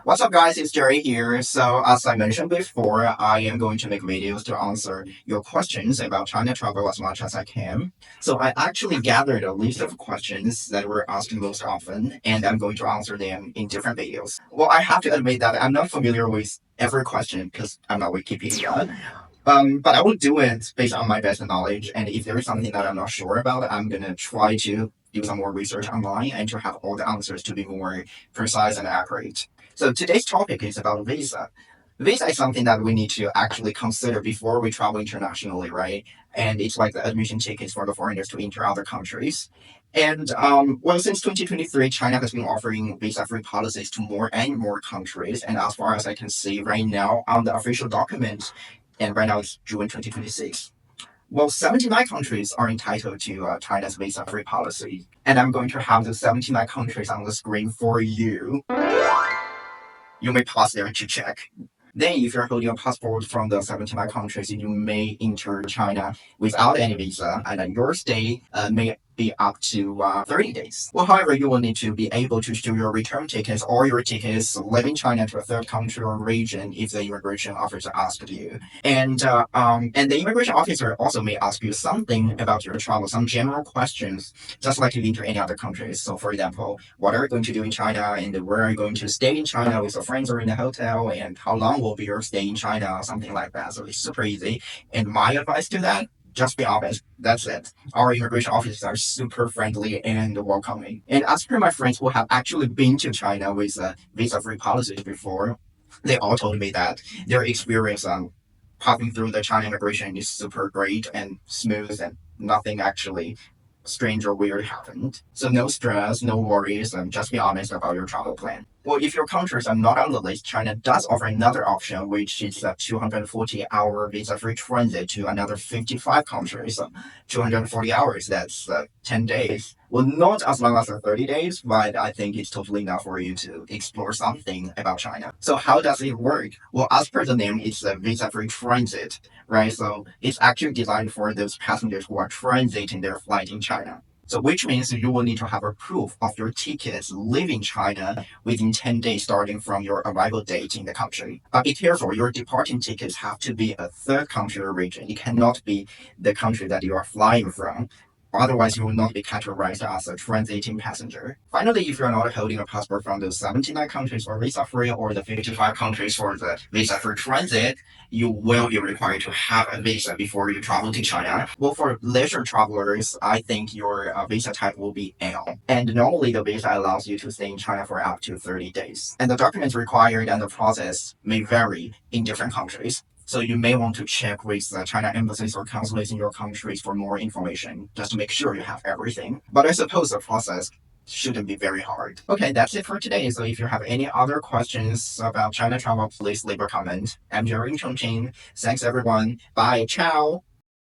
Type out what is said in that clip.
What's up, guys? It's Jerry here. So, as I mentioned before, I am going to make videos to answer your questions about China travel as much as I can. So, I actually gathered a list of questions that were asked most often, and I'm going to answer them in different videos. Well, I have to admit that I'm not familiar with every question because I'm not Wikipedia. But I will do it based on my best knowledge, and if there is something that I'm not sure about, I'm gonna try to do some more research online and to have all the answers to be more precise and accurate. So today's topic is about visa. Visa is something that we need to actually consider before we travel internationally, right? And it's like the admission tickets for the foreigners to enter other countries. And well, since 2023, China has been offering visa-free policies to more and more countries. And as far as I can see right now on the official document, and right now it's June 2026. Well, 79 countries are entitled to China's visa-free policy. And I'm going to have the 79 countries on the screen for you. You may pause there to check. Then, if you're holding a passport from the 79 countries, you may enter China without any visa, and then your stay may be up to 30 days. Well, however, you will need to be able to show your return tickets or your tickets leaving China to a third country or region if the immigration officer asked you. And the immigration officer also may ask you something about your travel, some general questions, just like you enter any other countries. So, for example, what are you going to do in China, and where are you going to stay in China with your friends or in a hotel, and how long will be your stay in China, something like that. So it's super easy. And my advice to that, just be honest. That's it. Our immigration officers are super friendly and welcoming. And as per my friends who have actually been to China with visa-free policies before, they all told me that their experience passing through the China immigration is super great and smooth, and nothing actually strange or weird happened. So no stress, no worries, and just be honest about your travel plan. Well, if your countries are not on the list, China does offer another option, which is a 240-hour visa-free transit to another 55 countries. So 240 hours, that's 10 days. Well, not as long as the 30 days, but I think it's totally enough for you to explore something about China. So how does it work? Well, as per the name, it's a visa-free transit, right? So it's actually designed for those passengers who are transiting their flight in China. So which means you will need to have a proof of your tickets leaving China within 10 days starting from your arrival date in the country. But be careful, your departing tickets have to be a third country or region. It cannot be the country that you are flying from. Otherwise, you will not be categorized as a transiting passenger. Finally, if you're not holding a passport from those 79 countries for visa-free or the 55 countries for the visa-free transit, you will be required to have a visa before you travel to China. Well, for leisure travelers, I think your visa type will be L. And normally, the visa allows you to stay in China for up to 30 days. And the documents required and the process may vary in different countries. So you may want to check with the China embassies or consulates in your countries for more information, just to make sure you have everything. But I suppose the process shouldn't be very hard. Okay, that's it for today. So if you have any other questions about China travel, please leave a comment. I'm Jerry Chongqing. Thanks everyone. Bye. Ciao.